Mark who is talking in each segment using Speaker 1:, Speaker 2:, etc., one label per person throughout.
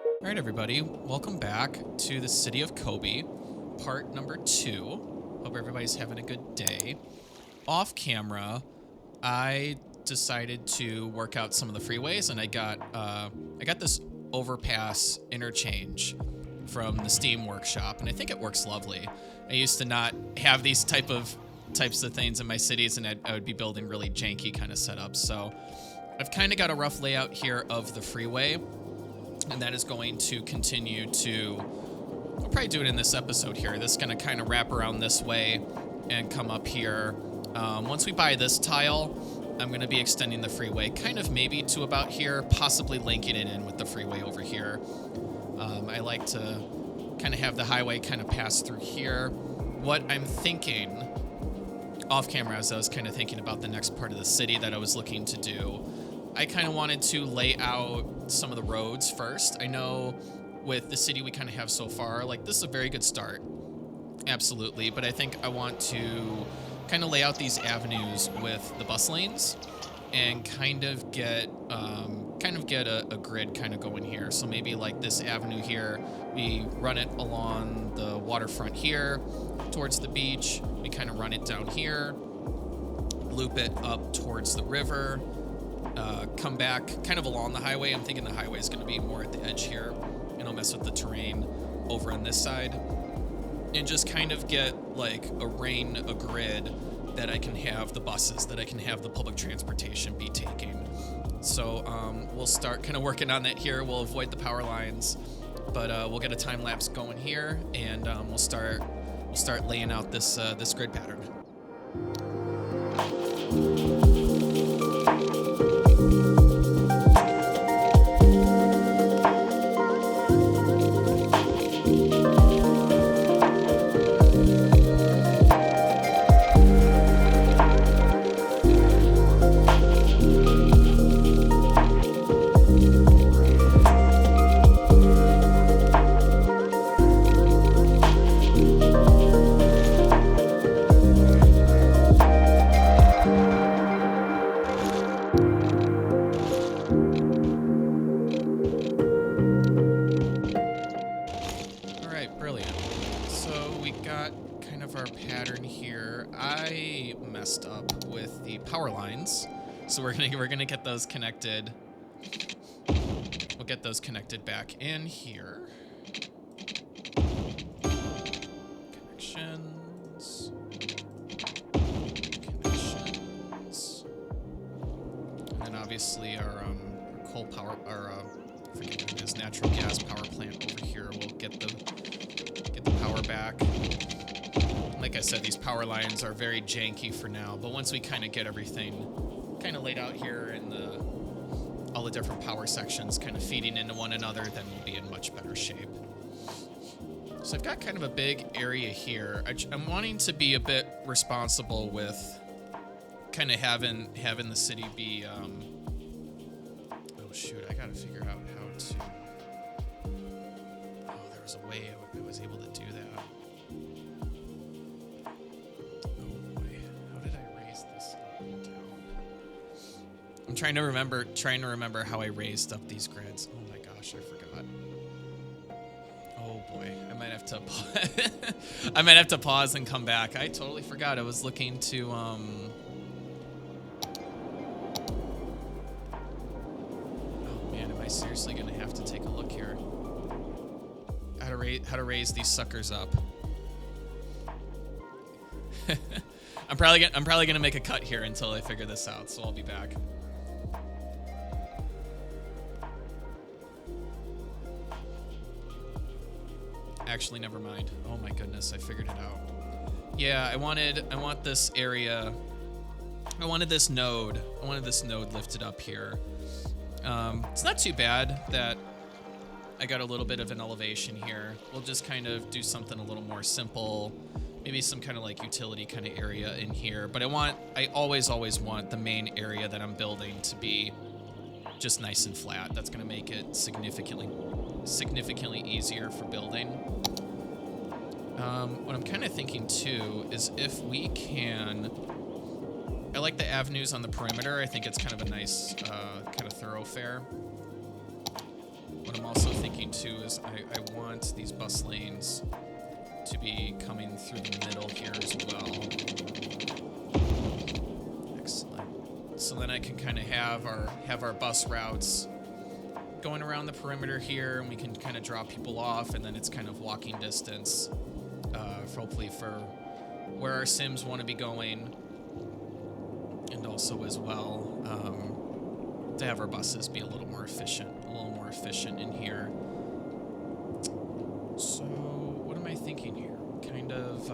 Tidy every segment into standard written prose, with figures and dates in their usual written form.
Speaker 1: All right, everybody, welcome back to the city of Kobe, part number 2. Hope everybody's having a good day. Off camera, I decided to work out some of the freeways, and I got this overpass interchange from the Steam workshop, and I think it works lovely. I used to not have these types of things in my cities, and I would be building really janky kind of setups. So I've kind of got a rough layout here of the freeway. And that is going to continue to, I'll probably do it in this episode here. This is going to kind of wrap around this way and come up here. Once we buy this tile, I'm going to be extending the freeway kind of maybe to about here, possibly linking it in with the freeway over here. I like to kind of have the highway kind of pass through here. What I'm thinking off camera as I was kind of thinking about the next part of the city that I was looking to do, I kind of wanted to lay out some of the roads first. I know with the city we kind of have so far, like this is a very good start. Absolutely. But I think I want to kind of lay out these avenues with the bus lanes and kind of get a grid kind of going here. So maybe like this avenue here, we run it along the waterfront here towards the beach. We kind of run it down here, loop it up towards the river, come back kind of along the highway. I'm thinking the highway is going to be more at the edge here, and I'll mess with the terrain over on this side and just kind of get like a grid that I can have the buses, that I can have the public transportation be taking. So we'll start kind of working on that here. We'll avoid the power lines, but we'll get a time lapse going here, and we'll start laying out this grid pattern. So we're gonna get those connected. We'll get those connected back in here. Connections. And then obviously our coal power, I forget what it is, natural gas power plant over here. We'll get the power back. Like I said, these power lines are very janky for now, but once we kind of get everything kind of laid out here and all the different power sections kind of feeding into one another, then we'll be in much better shape. So I've got kind of a big area here. I'm wanting to be a bit responsible with kind of having the city be, oh shoot, I gotta figure out how to, there was a way I was able to do that. I'm trying to remember how I raised up these grids. Oh my gosh, I forgot. Oh boy, I might have to pause and come back. I totally forgot. I was looking to oh man, am I seriously gonna have to take a look here? How to raise these suckers up. I'm probably gonna make a cut here until I figure this out, so I'll be back. Actually, never mind. Oh my goodness, I figured it out. Yeah, I want this area. I wanted this node lifted up here. It's not too bad that I got a little bit of an elevation here. We'll just kind of do something a little more simple. Maybe some kind of like utility kind of area in here. But I always want the main area that I'm building to be just nice and flat. That's gonna make it significantly easier for building. What I'm kind of thinking too is if we can, I like the avenues on the perimeter. I think it's kind of a nice kind of thoroughfare. What I'm also thinking too is I want these bus lanes to be coming through the middle here as well. Excellent. So then I can kind of have our bus routes going around the perimeter here, and we can kind of drop people off, and then it's kind of walking distance, hopefully for where our Sims want to be going, and also as well to have our buses be a little more efficient in here. So what am I thinking here? Kind of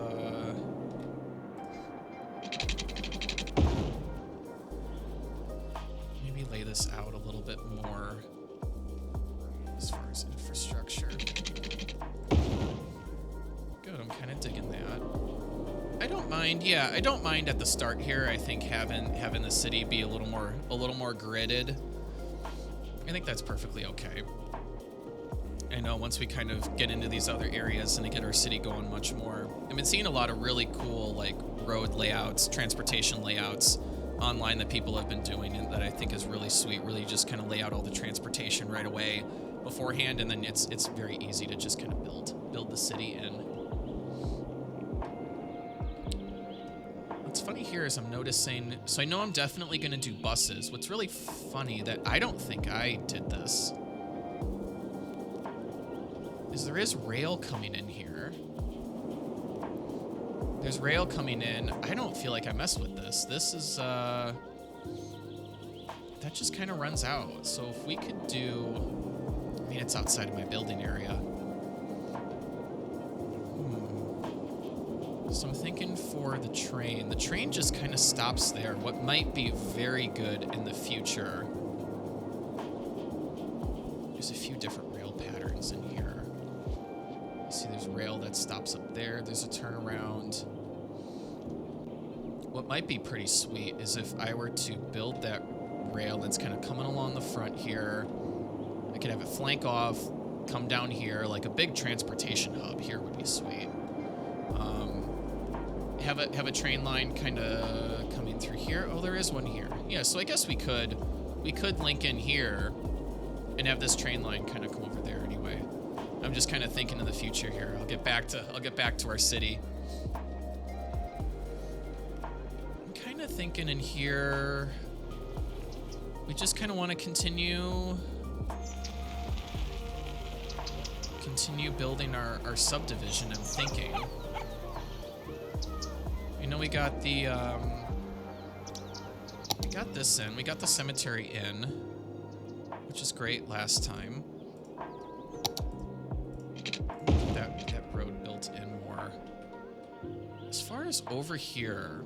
Speaker 1: maybe lay this out a little bit more as far as infrastructure. Good, I'm kind of digging that. I don't mind, yeah, I don't mind at the start here. I think having the city be a little more gridded. I think that's perfectly okay. I know once we kind of get into these other areas and to get our city going much more. I've been seeing a lot of really cool like road layouts, transportation layouts online that people have been doing, and that I think is really sweet. Really just kind of lay out all the transportation right away beforehand, and then it's very easy to just kind of build the city in. What's funny here is I'm noticing, so I know I'm definitely going to do buses. What's really funny that I don't think I did this is there is rail coming in here. There's rail coming in. I don't feel like I messed with this. This is, that just kind of runs out. So if we could do, I mean, it's outside of my building area. So I'm thinking for the train just kind of stops there. What might be very good in the future, there's a few different rail patterns in here. You see there's rail that stops up there. There's a turnaround. What might be pretty sweet is if I were to build that rail that's kind of coming along the front here. I could have it flank off, come down here, like a big transportation hub here would be sweet. Have a train line kind of coming through here. Oh, there is one here. Yeah, so I guess we could link in here and have this train line kind of come over there anyway. I'm just kind of thinking of the future here. I'll get back to our city. I'm kind of thinking in here we just kind of want to continue building our subdivision, I'm thinking. You know, we got the we got this in. We got the cemetery in, which is great last time. That road built in more. As far as over here,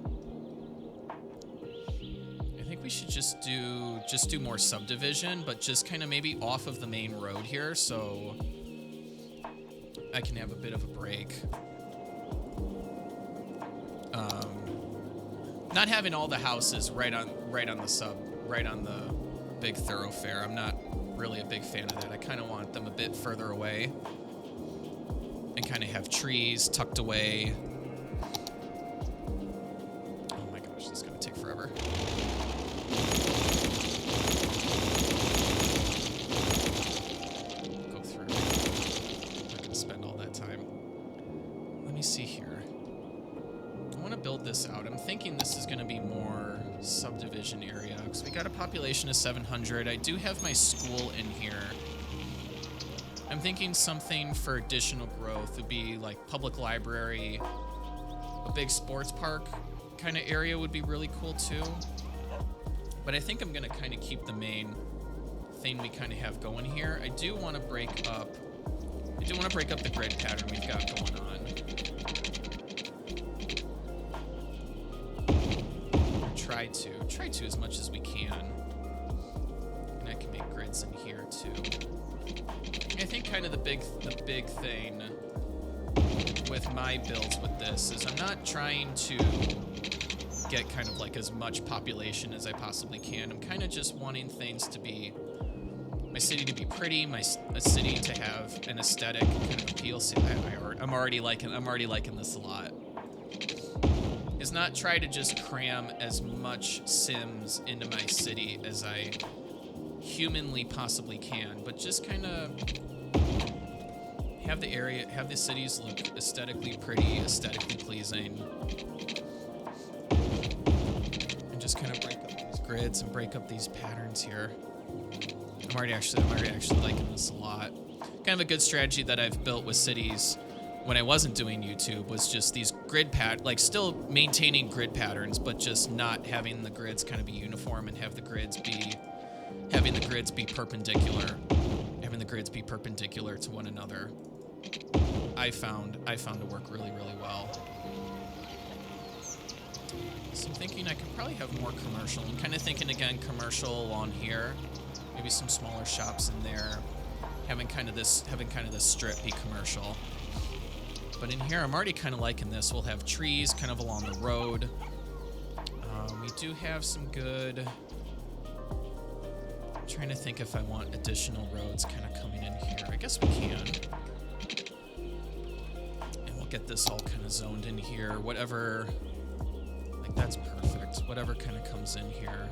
Speaker 1: I think we should just do more subdivision, but just kind of maybe off of the main road here, so I can have a bit of a break. Not having all the houses right on the big thoroughfare. I'm not really a big fan of that. I kind of want them a bit further away and kind of have trees tucked away. Oh my gosh, this is gonna take forever. Go through. I'm not gonna spend all that time. Let me see here. I want to build this out. I'm thinking this is going to be more subdivision area because we got a population of 700. I do have my school in here. I'm thinking something for additional growth would be like public library, a big sports park kind of area would be really cool too. But I think I'm going to kind of keep the main thing we kind of have going here. I do want to break up the grid pattern we've got going on. Try to as much as we can. And I can make grids in here too. I think kind of the big thing with my builds with this is I'm not trying to get kind of like as much population as I possibly can. I'm kind of just wanting things to be, my city to be pretty, my city to have an aesthetic kind of appeal. See, I'm already liking this a lot. Is not try to just cram as much Sims into my city as I humanly possibly can, but just kind of have the cities look aesthetically pretty, aesthetically pleasing, and just kind of break up these grids and break up these patterns here. I'm already actually liking this a lot. Kind of a good strategy that I've built with cities when I wasn't doing YouTube was just these grid like still maintaining grid patterns, but just not having the grids kind of be uniform and having the grids be perpendicular, to one another. I found to work really, really well. So I'm thinking I could probably have more commercial. I'm kind of thinking again commercial along here, maybe some smaller shops in there, having kind of this strip be commercial. But in here, I'm already kind of liking this. We'll have trees kind of along the road. We do have some good... I'm trying to think if I want additional roads kind of coming in here. I guess we can. And we'll get this all kind of zoned in here. Whatever... Like, that's perfect. Whatever kind of comes in here.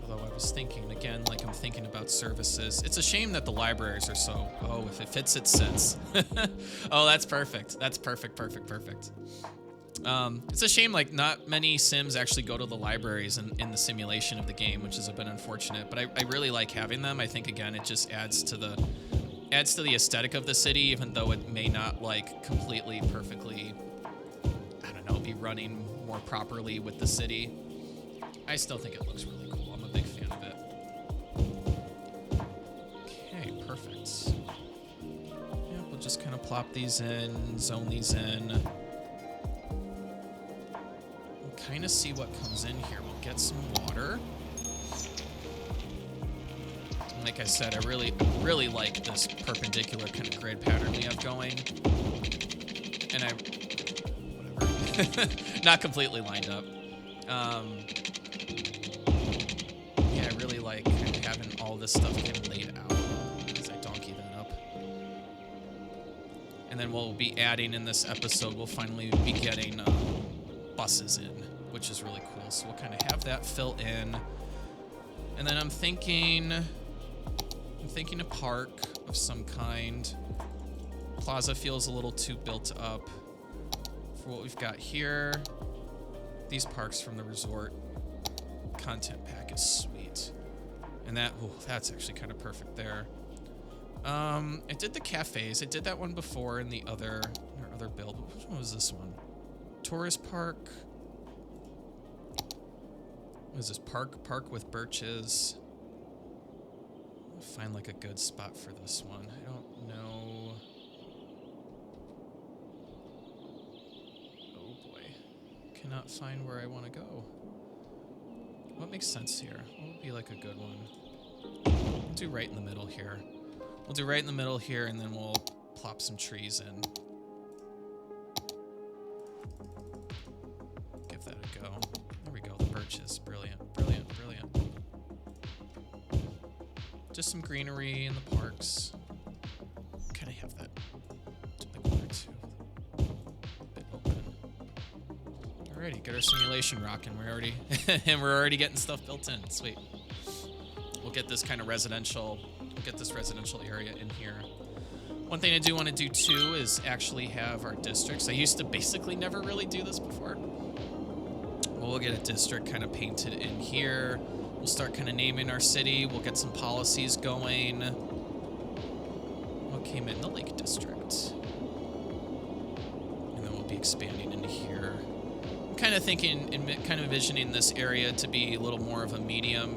Speaker 1: Although I was thinking, again, like I'm thinking about services. It's a shame that the libraries are so... Oh, if it fits, it sits. Oh, that's perfect. That's perfect. It's a shame, like, not many Sims actually go to the libraries in the simulation of the game, which is a bit unfortunate. But I really like having them. I think, again, it just adds to the aesthetic of the city, even though it may not, like, completely, perfectly, I don't know, be running more properly with the city. I still think it looks really cool. I'm a big fan of it. Okay, perfect. Yeah, we'll just kind of plop these in, zone these in. We'll kind of see what comes in here. We'll get some water. And like I said, I really, really like this perpendicular kind of grid pattern we have going. And whatever. Not completely lined up. Yeah, I really like kind of having all this stuff get laid out as I donkey that up. And then we'll be adding in this episode, we'll finally be getting buses in, which is really cool. So we'll kind of have that fill in. And then I'm thinking a park of some kind. Plaza feels a little too built up for what we've got here. These parks from the resort content pack is sweet. And that's actually kind of perfect there. I did the cafes. I did that one before in our other build. Which one was this one? Tourist park. What is this? Park with birches. I'll find like a good spot for this one. I don't know. Cannot find where I want to go. What makes sense here? What would be like a good one? We'll do right in the middle here. And then we'll plop some trees in. Give that a go. There we go, the birches. Brilliant. Just some greenery in the parks. Kind of have that like one or two. Alrighty, get our simulation rocking. We're already getting stuff built in. Sweet. We'll get this kind of residential. We'll get this residential area in here. One thing I do want to do too is actually have our districts. I used to basically never really do this before. Well, we'll get a district kind of painted in here. We'll start kind of naming our city. We'll get some policies going. What came in the Lake District? And then we'll be expanding into here. Kind of thinking and kind of envisioning this area to be a little more of a medium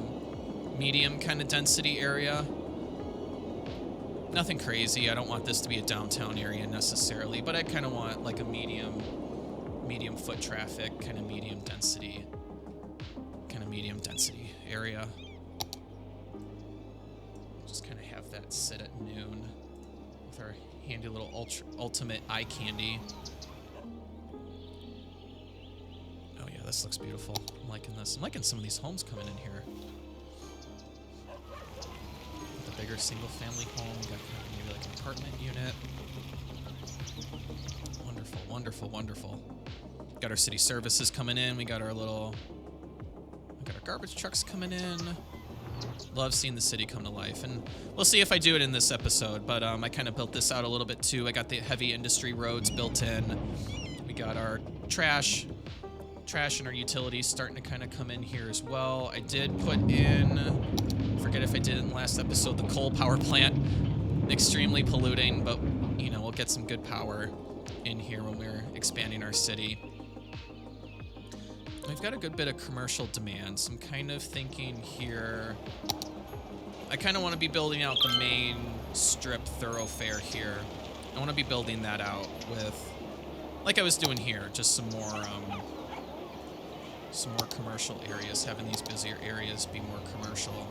Speaker 1: kind of density area. Nothing crazy. I don't want this to be a downtown area necessarily, but I kind of want like a medium foot traffic, kind of medium density area. Just kind of have that sit at noon with our handy little ultimate eye candy. This looks beautiful. I'm liking this. I'm liking some of these homes coming in here. The bigger single-family home. We got kind of maybe like an apartment unit. Wonderful. Got our city services coming in. We got our garbage trucks coming in. Love seeing the city come to life, and we'll see if I do it in this episode, but I kind of built this out a little bit too. I got the heavy industry roads built in. We got our trash and our utilities starting to kind of come in here as well. I did put in, forget if I did in the last episode, the coal power plant. Extremely polluting, but you know, we'll get some good power in here when we're expanding our city. We've got a good bit of commercial demand, so I'm kind of thinking here, I kind of want to be building out the main strip thoroughfare here. I want to be building that out with, like I was doing here, just some more commercial areas, having these busier areas be more commercial.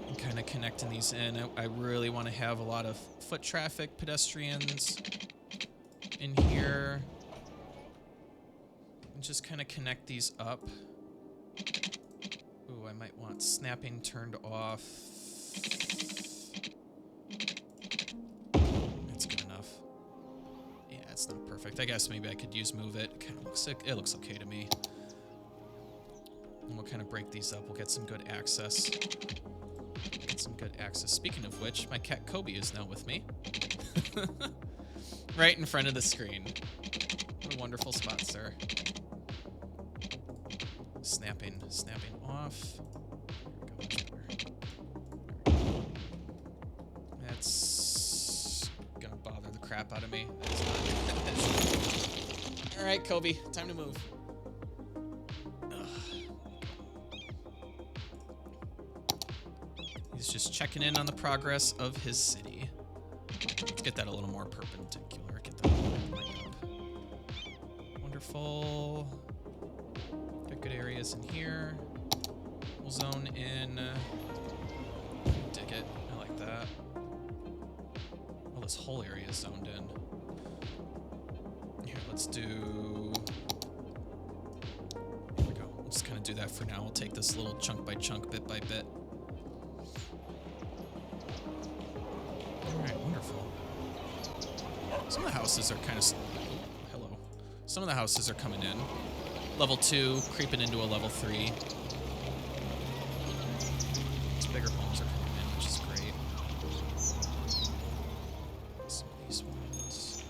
Speaker 1: And kind of connecting these in. I really want to have a lot of foot traffic, pedestrians in here. Just kind of connect these up. Ooh, I might want snapping turned off. That's good enough. Yeah, it's not perfect. I guess maybe I could use move it. It looks okay to me. And we'll kind of break these up. We'll get some good access. Speaking of which, my cat Kobe is now with me. Right in front of the screen. What a wonderful spot, sir. Snapping off. That's gonna bother the crap out of me. All right, Kobe, time to move. He's just checking in on the progress of his city. Let's get that a little more perpendicular. Get that lined up. Wonderful. Good areas in here. We'll zone in. Dig it. I like that. Well, this whole area is zoned in. Here, let's do... Here we go. We'll just kind of do that for now. We'll take this little chunk by chunk, bit by bit. Alright, wonderful. Some of the houses are kind of... Hello. Some of the houses are coming in. Level 2, creeping into a level 3. These bigger homes are coming in, which is great. Some of these ones.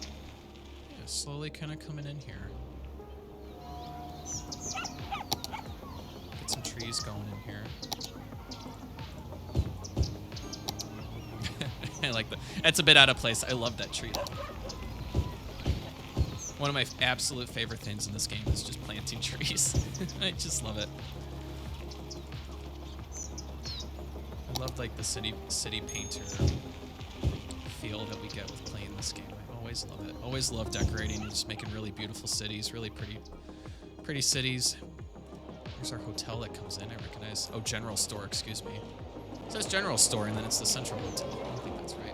Speaker 1: Yeah, slowly kind of coming in here. Get some trees going in here. I like that. That's a bit out of place. I love that tree though. One of my absolute favorite things in this game is just planting trees. I just love it. I love like the city painter feel that we get with playing this game. I always love it. Always love decorating and just making really beautiful cities, really pretty cities. There's our hotel that comes in, I recognize. Oh, general store, excuse me. It says general store and then it's the central hotel. I don't think that's right.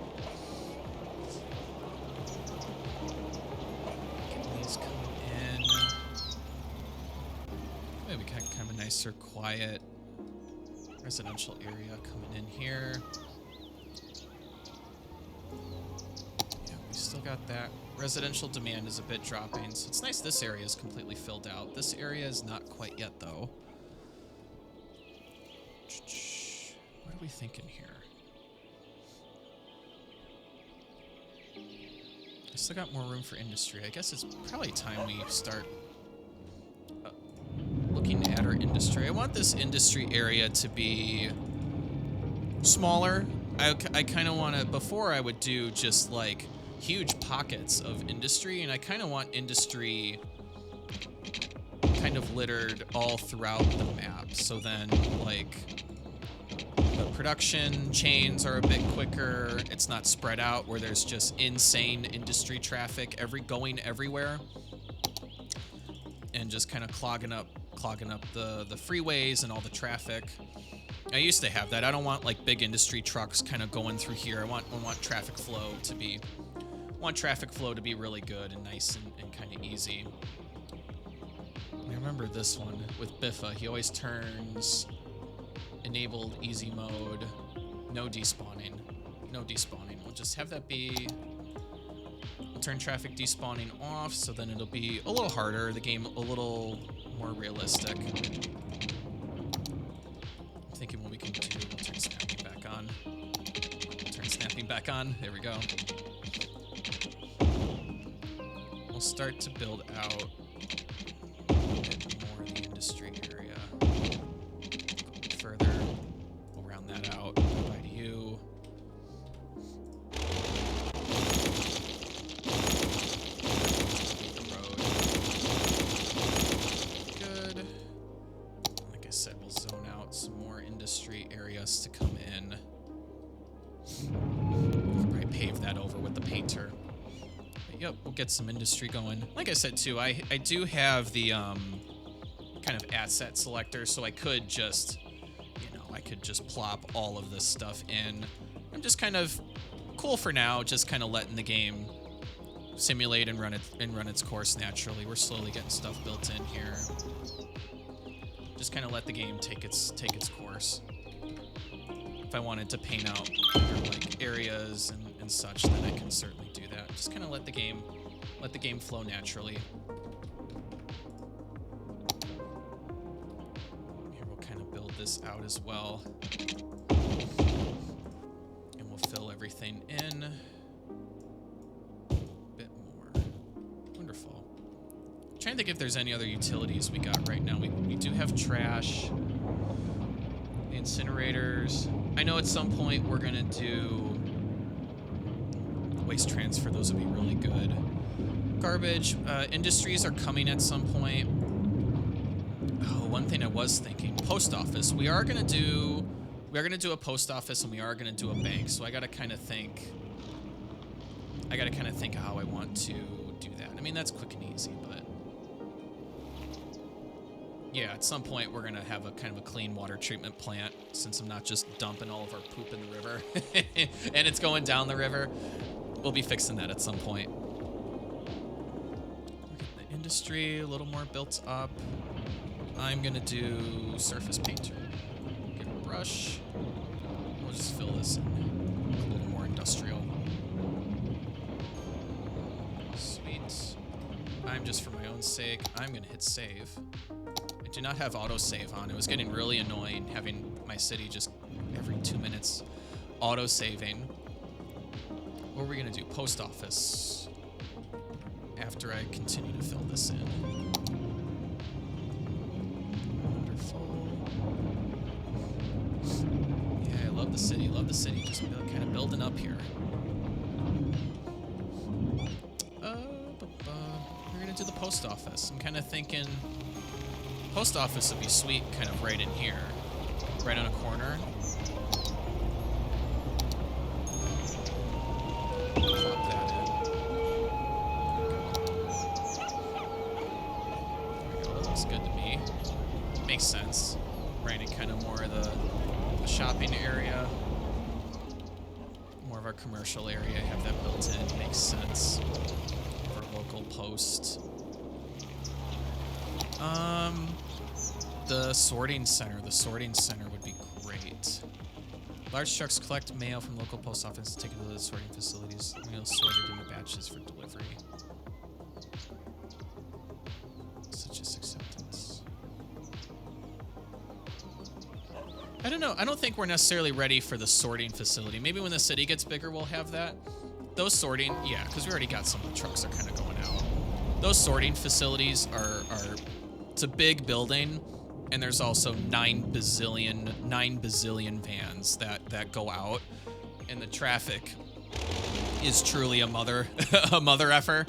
Speaker 1: Nicer, quiet residential area coming in here. Yeah, we still got that. Residential demand is a bit dropping, so it's nice this area is completely filled out. This area is not quite yet, though. What are we thinking here? I still got more room for industry. I guess it's probably time we start looking at our industry. I want this industry area to be smaller. I kind of want to, before I would do just like huge pockets of industry, and I kind of want industry kind of littered all throughout the map. So then like the production chains are a bit quicker. It's not spread out where there's just insane industry traffic going everywhere and just kind of clogging up the freeways and all the traffic. I used to have that. I don't want like big industry trucks kind of going through here. I want traffic flow to be really good and nice and kind of easy. I remember this one with Biffa. He always turns enabled easy mode, no despawning. We'll just have that be. We'll turn traffic despawning off, so then it'll be a little harder. The game a little more realistic. I'm thinking what we can do. We'll turn snapping back on. Turn snapping back on. There we go. We'll start to build out a bit more of the industry area. Go further. We'll round that out. By you. To come in. We'll probably pave that over with the painter. But yep, we'll get some industry going. Like I said too, I do have the kind of asset selector, so I could just, you know, I could just plop all of this stuff in. I'm just kind of cool for now, just kind of letting the game simulate and run its course naturally. We're slowly getting stuff built in here. Just kind of let the game take its course. If I wanted to paint out like areas and such, then I can certainly do that. Just kind of let the game flow naturally. Here we'll kind of build this out as well, and we'll fill everything in a bit more. Wonderful. I'm trying to think if there's any other utilities we got right now. We do have trash. Incinerators. I know at some point we're gonna do waste transfer. Those would be really good. Garbage. Industries are coming at some point. Oh, one thing I was thinking. Post office. We are gonna do a post office and we are gonna do a bank. So I gotta kind of think of how I want to do that. I mean, that's quick and easy, but yeah, at some point we're gonna have a kind of a clean water treatment plant, since I'm not just dumping all of our poop in the river and it's going down the river. We'll be fixing that at some point. The industry a little more built up. I'm gonna do surface painter. Get a brush. We'll just fill this in a little more industrial. Sweet. I'm just for my own sake, I'm gonna hit save. I do not have autosave on. It was getting really annoying having my city just every 2 minutes auto-saving. What are we gonna do? Post office. After I continue to fill this in. Wonderful. Yeah, I love the city. Love the city. Just kind of building up here. We're gonna do the post office. I'm kind of thinking post office would be sweet, kind of right in here, right on a corner. Plop that in. There we go. That looks good to me. Makes sense. Right in kind of more of the shopping area, more of our commercial area. Have that built in. Makes sense for local post. The sorting center. The sorting center would be great. Large trucks collect mail from local post office and take it to the sorting facilities. Mail sorted into batches for delivery. Such as acceptance. I don't know. I don't think we're necessarily ready for the sorting facility. Maybe when the city gets bigger, we'll have that. Those sorting, yeah, because we already got some of the trucks that are kind of going out. Those sorting facilities are it's a big building, and there's also 9 bazillion vans that go out, and the traffic is truly a mother effer.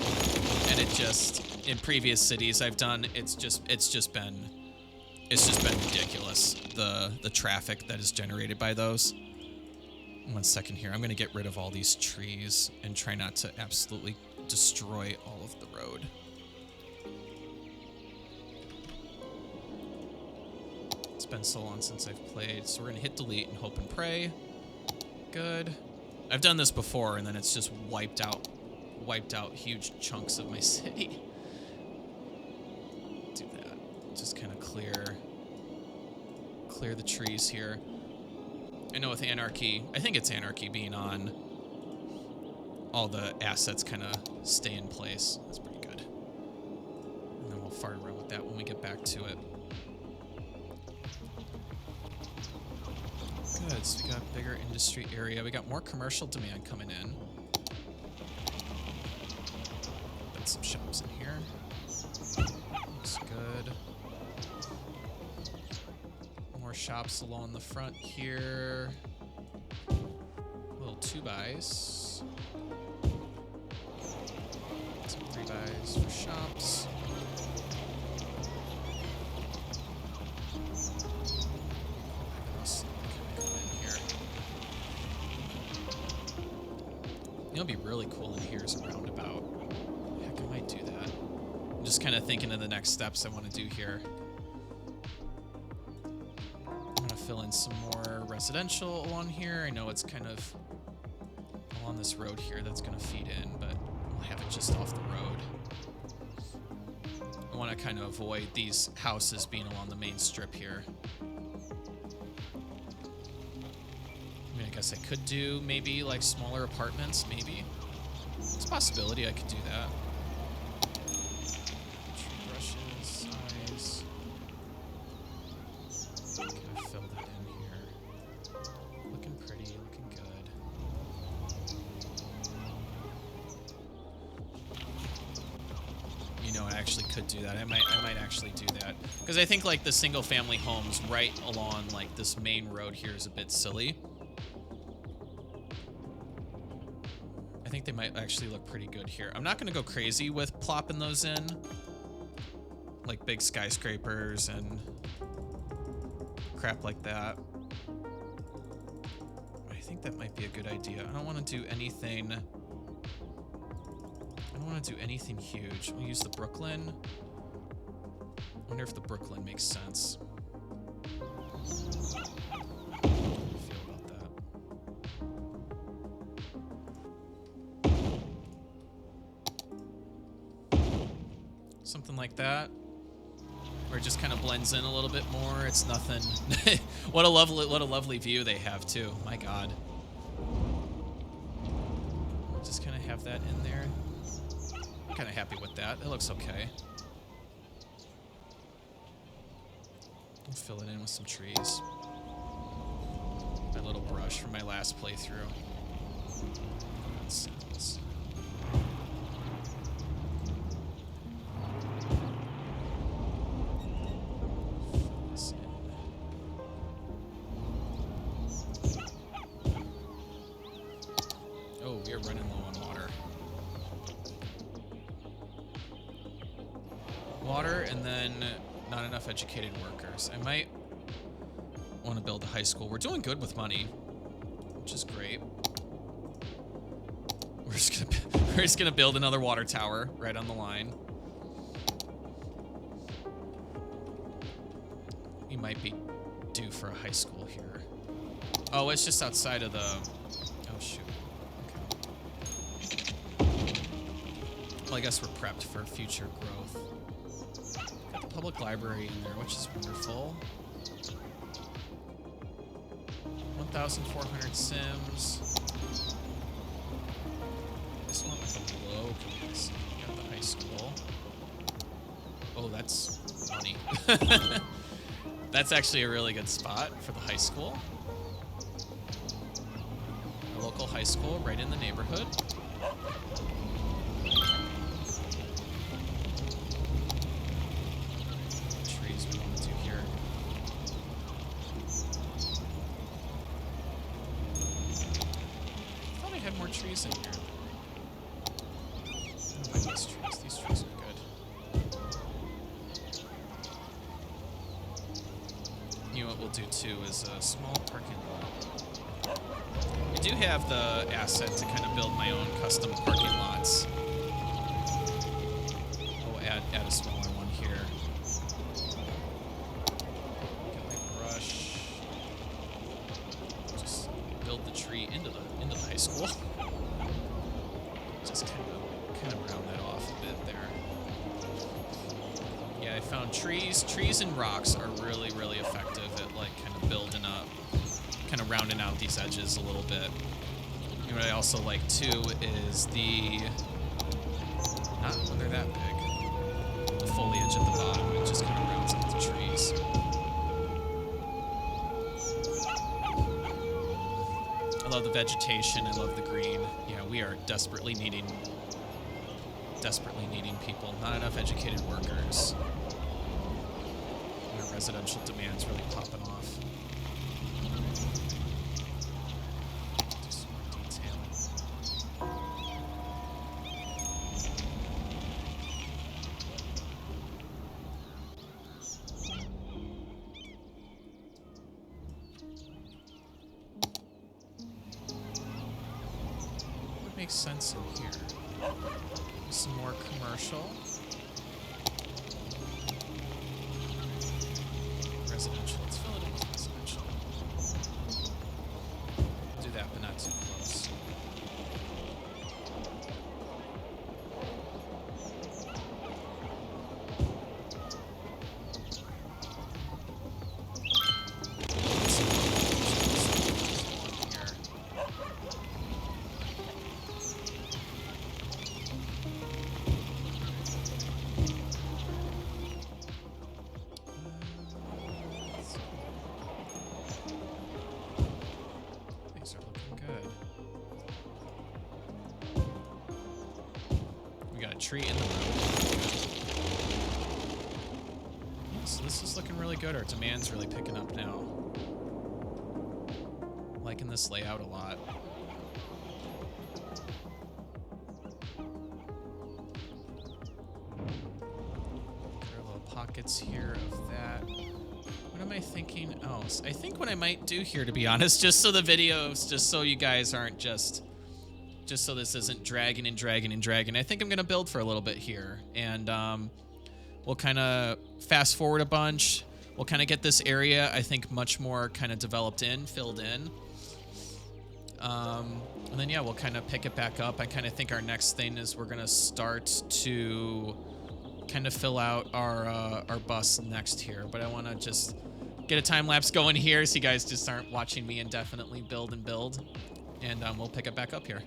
Speaker 1: And it just, in previous cities I've done, it's just been ridiculous, the traffic that is generated by those. 1 second here. I'm gonna get rid of all these trees and try not to absolutely destroy all of the road. It's been so long since I've played, so we're gonna hit delete and hope and pray. Good. I've done this before, and then it's just wiped out huge chunks of my city. Do that. Just kind of clear the trees here. I know with Anarchy, I think it's Anarchy being on, all the assets kind of stay in place. That's pretty good. And then we'll fart around with that when we get back to it. Good, so we got a bigger industry area. We got more commercial demand coming in. Got some shops in here. Looks good. More shops along the front here. Little 2x. Some 3x for shops. It'll be really cool in here is a roundabout. Heck, I might do that. I'm just kind of thinking of the next steps I want to do here. I'm going to fill in some more residential along here. I know it's kind of along this road here that's going to feed in, but we'll have it just off the road. I want to kind of avoid these houses being along the main strip here. I guess I could do maybe like smaller apartments, maybe. It's a possibility I could do that. Tree brushes, size. Can I fill that in here? Looking pretty, looking good. You know, I actually could do that. I might actually do that. Because I think like the single family homes right along like this main road here is a bit silly. I think they might actually look pretty good here. I'm not going to go crazy with plopping those in. Like big skyscrapers and crap like that. I think that might be a good idea. I don't want to do anything... I don't want to do anything huge. We'll use the Brooklyn. I wonder if the Brooklyn makes sense. Something like that, where it just kind of blends in a little bit more. It's nothing. What a lovely view they have too. My God. Just kind of have that in there. I'm kind of happy with that. It looks okay. I'll fill it in with some trees. My little brush from my last playthrough. That sounds. Oh, we are running low on water. Water, and then not enough educated workers. I might want to build a high school. We're doing good with money, which is great. We're just gonna build another water tower right on the line. We might be due for a high school here. Oh, it's just outside of the... Oh, shoot. Okay. Well, I guess we're prepped for future growth. Got the public library in there, which is wonderful. 1,400 Sims. This one with a low capacity. Got the high school. Oh, that's money. That's actually a really good spot for the high school. A local high school right in the neighborhood. Trees we want to do here. I thought I had more trees in here. I don't like these trees. These trees are good. You know what we'll do too is a small parking lot. I do have the asset to kind of build my own custom parking lots. I'll add a smaller one here. Get my brush. Just build the tree into the high school. Just kind of round that off a bit there. Yeah, I found trees and rocks are really, really effective at like kind of building up, kind of rounding out these edges a little bit. And what I also like too is the, not when they're that big, the foliage at the bottom. It just kind of rounds up the trees. I love the vegetation. I love the green. Yeah, we are desperately needing people. Not enough educated workers. And our residential demand's really popping off. Do some more detailing. What would make sense in here? Some more commercial. Residential. Let's fill it in with residential. Do that, but not too close. Tree in the road. Yeah, so this is looking really good. Our demand's really picking up now. Liking this layout a lot. There are little pockets here of that. What am I thinking? Oh, I think what I might do here, to be honest, just so the videos, just so you guys aren't just so this isn't dragging and dragging and dragging. I think I'm going to build for a little bit here. And we'll kind of fast forward a bunch. We'll kind of get this area, I think, much more kind of developed in, filled in. And then, yeah, we'll kind of pick it back up. I kind of think our next thing is we're going to start to kind of fill out our bus next here. But I want to just get a time lapse going here so you guys just aren't watching me indefinitely build and build. And we'll pick it back up here.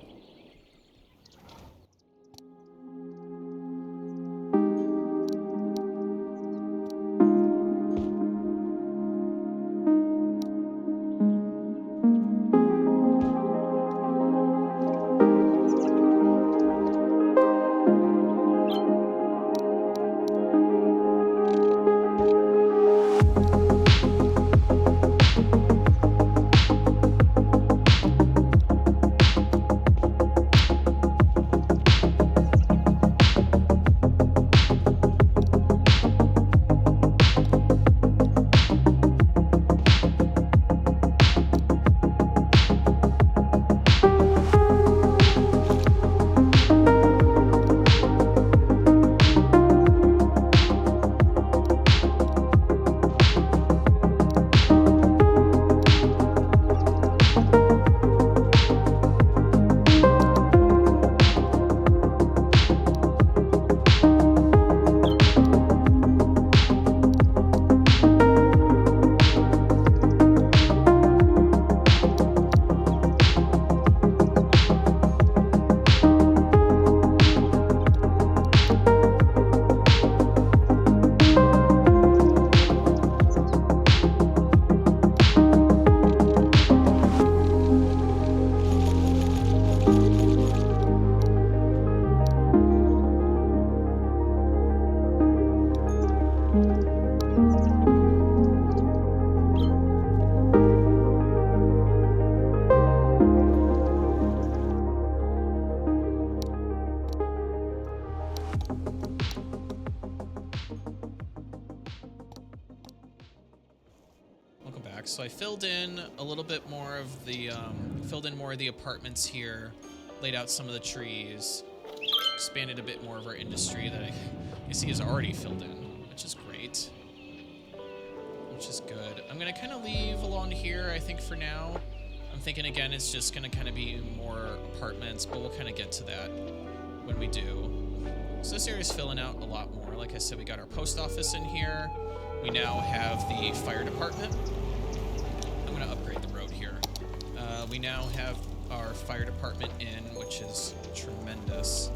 Speaker 1: So I filled in a little bit more of the, more of the apartments here, laid out some of the trees, expanded a bit more of our industry that you see is already filled in, which is great, which is good. I'm gonna kind of leave along here, I think, for now. I'm thinking, again, it's just gonna kind of be more apartments, but we'll kind of get to that when we do. So this area's filling out a lot more. Like I said, we got our post office in here. We now have the fire department. I'm gonna upgrade the road here. We now have our fire department in, which is tremendous.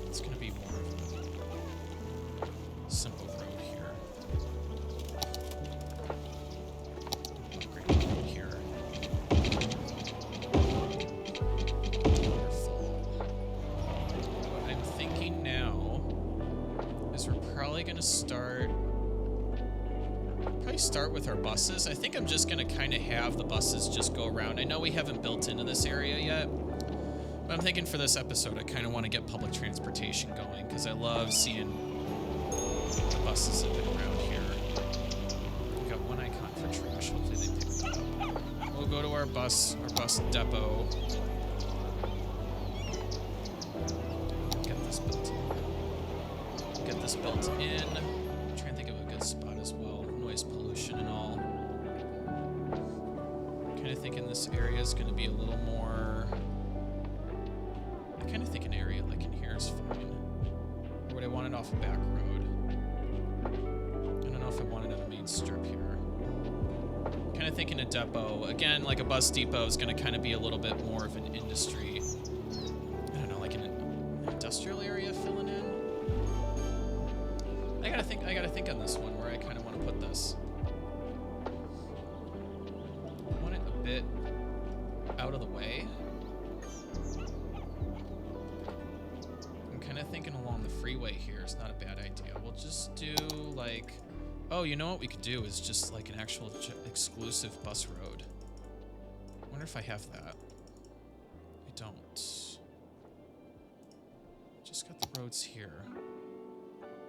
Speaker 1: It's gonna be more of start with our buses. I think I'm just gonna kind of have the buses just go around. I know we haven't built into this area yet, but I'm thinking for this episode I kind of want to get public transportation going because I love seeing the buses that have been around here. We got one icon for trash. Hopefully they pick it up. We'll go to our bus depot. Get this built in. I'm trying to think of a good spot as well. Noise pollution and all. Kind of thinking this area is going to be a little more. I kind of think an area like in here is fine. Or would I want it off a back road? I don't know if I want it on the main strip here. Kind of thinking a depot. Again, like a bus depot is going to kind of be a little bit more of an industry. I don't know, like an industrial area filling in. I gotta think on this one where I kind of want to put this. I want it a bit out of the way. I'm kind of thinking along the freeway here is not a bad idea. We'll just do like, oh, you know what we could do is just like an actual exclusive bus road. I wonder if I have that. I don't. Just got the roads here.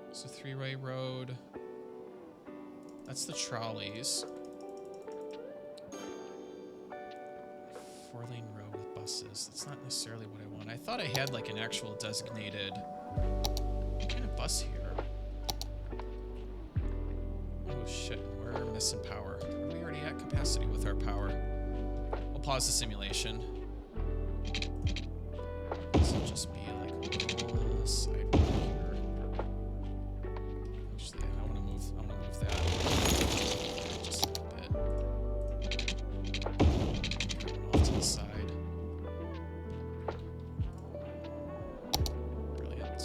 Speaker 1: It's a 3-way road. That's the trolleys. 4-lane road with buses. That's not necessarily what I want. I thought I had like an actual designated kind of bus here. Oh shit, we're missing power. Are we already at capacity with our power? We'll pause the simulation. This will just be like a little side road here. Actually, I want to move that just a bit. Off to the side. Brilliant.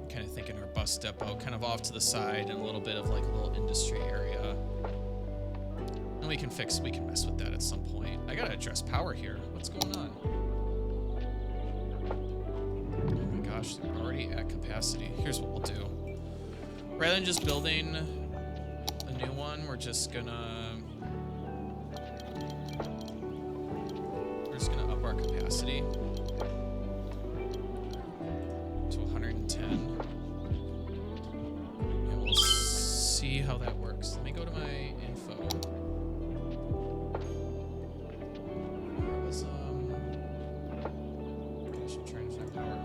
Speaker 1: Kind of thinking our bus depot kind of off to the side and a little bit of like a little industry area. And we can mess with that at some point. I gotta address power here. What's going on? Oh my gosh, they're already at capacity. Here's what we'll do. Rather than just building a new one, we're just gonna up our capacity to 110. And we'll see how that works. Let me go to my info. Gosh, I'm trying to find power.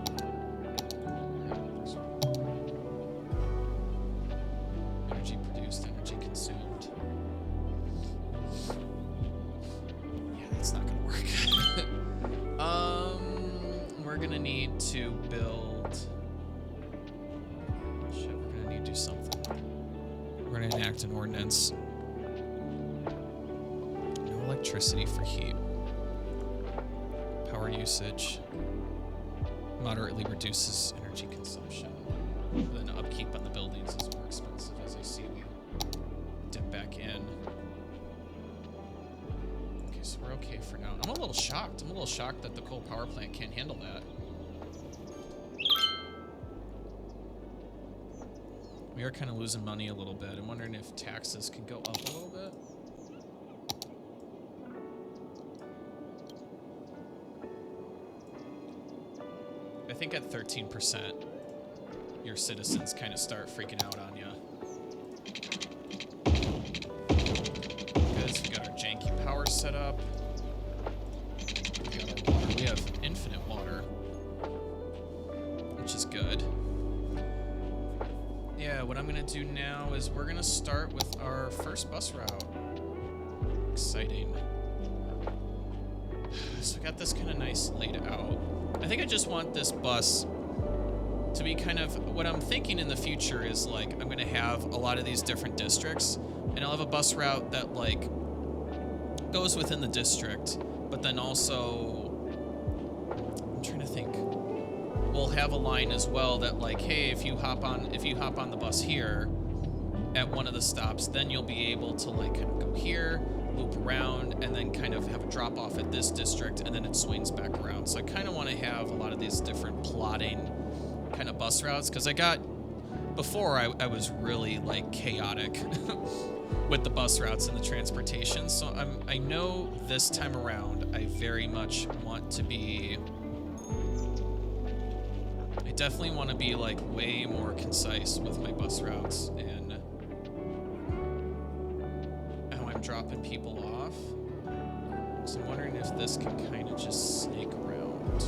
Speaker 1: Energy produced, energy consumed. Yeah, that's not gonna work. We're gonna need to build. Shit, we're gonna need to do something. We're gonna enact an ordinance. No electricity for heat. Power usage moderately reduces energy consumption. Then upkeep on the buildings is more expensive, as I see we dip back in. Okay, so we're okay for now. I'm a little shocked. I'm a little shocked that the coal power plant can't handle that. We are kind of losing money a little bit. I'm wondering if taxes can go up a little bit. I think at 13%, your citizens kind of start freaking out on you. Good, so we got our janky power set up. We got our water. We have infinite water, which is good. Yeah, what I'm gonna do now is we're gonna start with our first bus route. Exciting. So we got this kind of nice laid out. I think I just want this bus to be kind of, what I'm thinking in the future is like, I'm gonna have a lot of these different districts, and I'll have a bus route that like goes within the district, but then also, I'm trying to think, we'll have a line as well that like, hey, if you hop on the bus here at one of the stops, then you'll be able to like kind of go here, loop around, and then kind of have a drop off at this district, and then it swings back around. So I kind of want to have a lot of these different plotting kind of bus routes, because before I was really like chaotic with the bus routes and the transportation. So I know this time around I very much want to be. I definitely want to be like way more concise with my bus routes and how I'm dropping people off. So I'm wondering if this can kind of just snake around.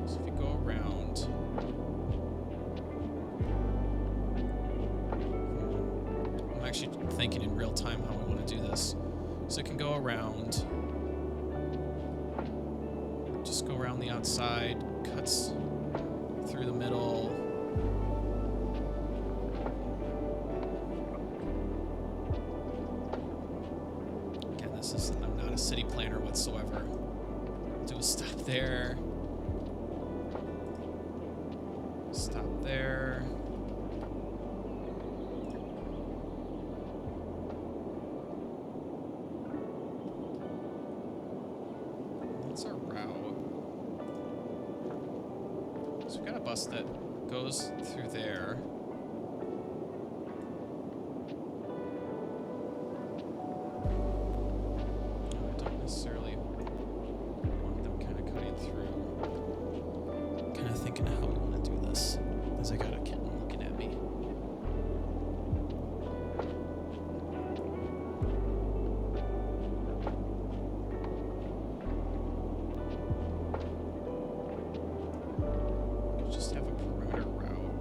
Speaker 1: So if you go around. I'm actually thinking in real time how I want to do this. So it can go around. Just go around the outside, cuts through the middle. Again, I'm not a city planner whatsoever. Do a stop there. Stop there. That's our route. So we've got a bus that goes through there. I don't necessarily want them kind of cutting through. Kind of thinking how we want to do this. As I got a kitten looking at me. Just have a perimeter route.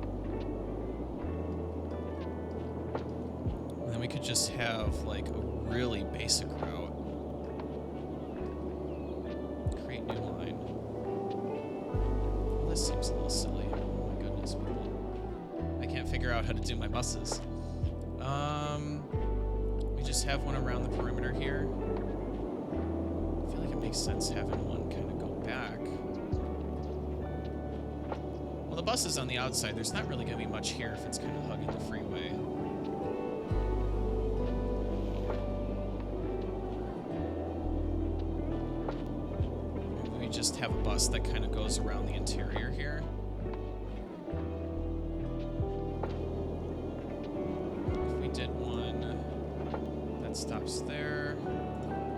Speaker 1: And then we could just have like a really basic route. Create new line. Well, this seems a little silly. Oh my goodness, people. I can't figure out how to do my buses. We just have one around the perimeter here. I feel like it makes sense having one kind of go back. Well, the bus is on the outside. There's not really going to be much here if it's kind of hugging the freeway. Maybe we just have a bus that kind of goes around the interior here. If we did one that stops there,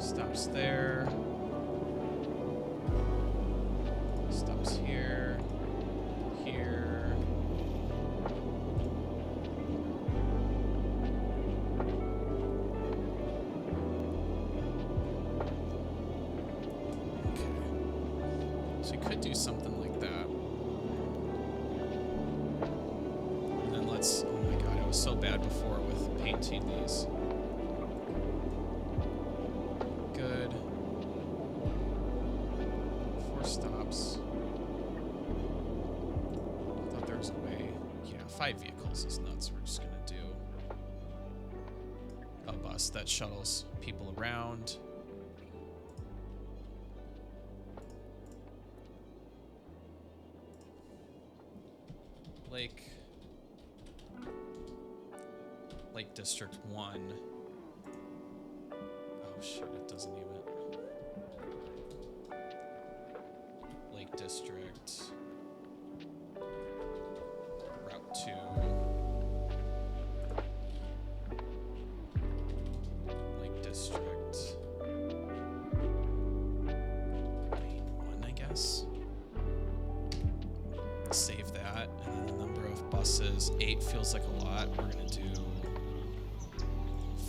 Speaker 1: stops there, stops here. Here. Okay. So you could do something like that. And then let's, oh my god, I was so bad before with painting these. Good. 4 stops. 5 vehicles is nuts. We're just gonna do a bus that shuttles people around. Lake District 1. Oh shit, it doesn't even. Lake District. Route 2. Lake District. Lane 1, I guess. Save that. And then the number of buses. 8 feels like a lot. We're going to do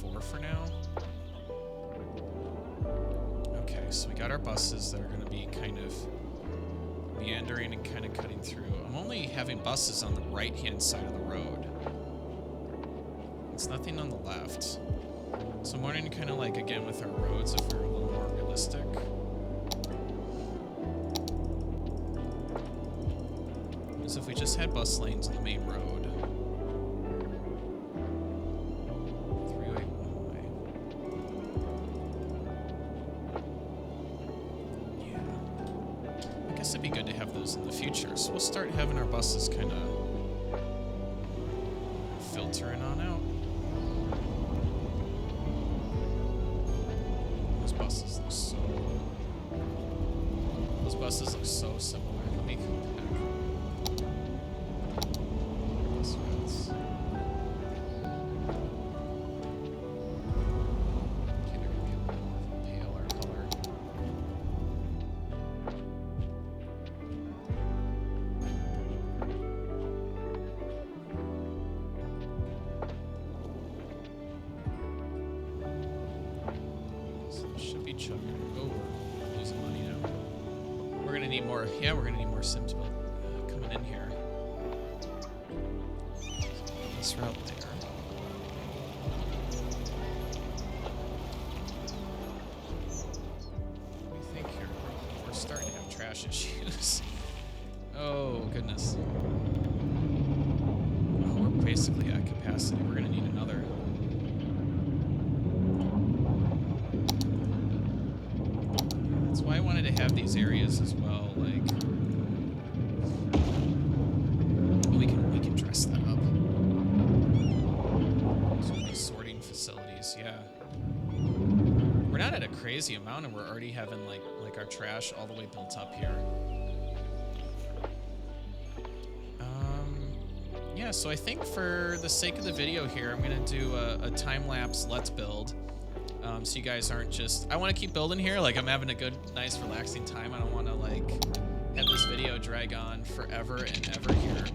Speaker 1: 4 for now. Okay, so we got our buses that are going to be kind of meandering and kind of cutting through. I'm only having buses on the right-hand side of the road. It's nothing on the left. So I'm wondering kind of like, again, with our roads, if we're a little more realistic. As if we just had bus lanes on the main road. 3-way, 1-way. Yeah. I guess it'd be good to have those in the future. So we'll start having our buses kind of filtering on out. Those buses look so similar. Let me go back. Bus routes. Okay, they're gonna be a little more of a paler color. So this should be chugging. Oh, we're losing money now. We're gonna need more. Yeah, we're gonna need more Sims built coming in here. This route there. What do you think here? We're starting to have trash issues. Oh goodness. Oh, we're basically at capacity. We're gonna need another. That's why I wanted to have these areas as well, like we can dress that up. So these sorting facilities, yeah. We're not at a crazy amount and we're already having like our trash all the way built up here. Yeah, so I think for the sake of the video here, I'm gonna do a time-lapse let's build. So you guys aren't just... I want to keep building here. Like, I'm having a good, nice, relaxing time. I don't want to, like, have this video drag on forever and ever here.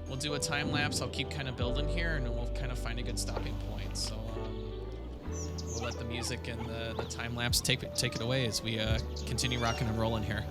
Speaker 1: We'll do a time-lapse. I'll keep kind of building here, and then we'll kind of find a good stopping point. So, we'll let the music and the time-lapse take it away as we continue rocking and rolling here.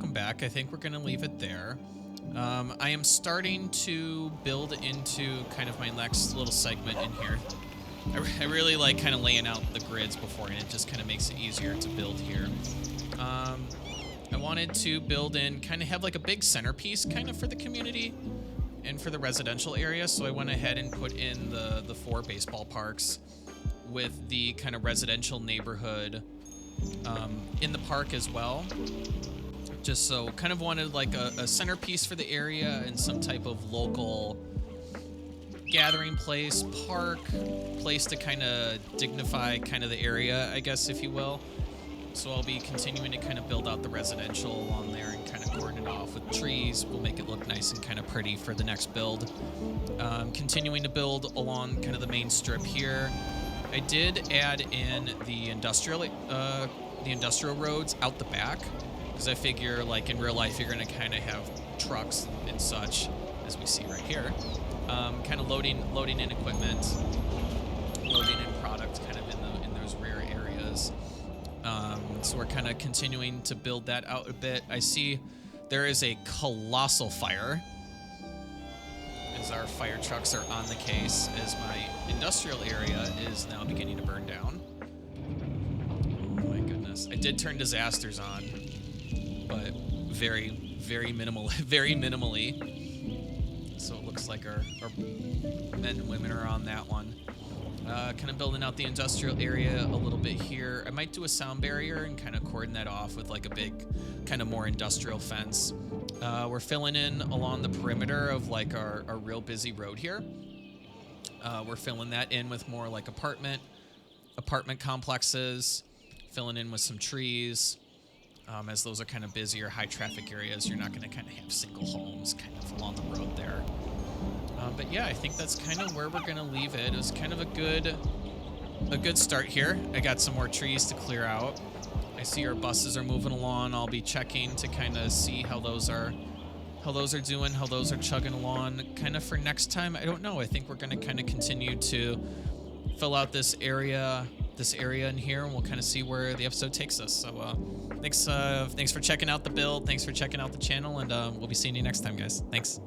Speaker 1: welcome back. I think we're going to leave it there. I am starting to build into kind of my next little segment in here. I really like kind of laying out the grids before, and it just kind of makes it easier to build here. I wanted to build in, kind of have like a big centerpiece kind of for the community and for the residential area, so I went ahead and put in the 4 baseball parks with the kind of residential neighborhood in the park as well. Just so kind of wanted like a centerpiece for the area and some type of local gathering place, park, place to kind of dignify kind of the area, I guess, if you will. So I'll be continuing to kind of build out the residential along there and kind of cordon it off with trees. We'll make it look nice and kind of pretty for the next build. Continuing to build along kind of the main strip here. I did add in the industrial roads out the back, because I figure, like, in real life, you're going to kind of have trucks and such, as we see right here, kind of loading in equipment, loading in product kind of in those rear areas. So we're kind of continuing to build that out a bit. I see there is a colossal fire, as our fire trucks are on the case, as my industrial area is now beginning to burn down. Oh my goodness. I did turn disasters on, but very, very minimally. So it looks like our men and women are on that one. Kind of building out the industrial area a little bit here. I might do a sound barrier and kind of cordon that off with like a big, kind of more industrial fence. We're filling in along the perimeter of like our real busy road here. We're filling that in with more like apartment complexes, filling in with some trees. As those are kind of busier, high traffic areas, you're not going to kind of have single homes kind of along the road there. But yeah, I think that's kind of where we're going to leave it. It was kind of a good start here. I got some more trees to clear out. I see our buses are moving along. I'll be checking to kind of see how those are doing, how those are chugging along. Kind of for next time, I don't know. I think we're going to kind of continue to fill out this area in here, and we'll kind of see where the episode takes us. So thanks for checking out the build. Thanks for checking out the channel, and we'll be seeing you next time, guys. Thanks.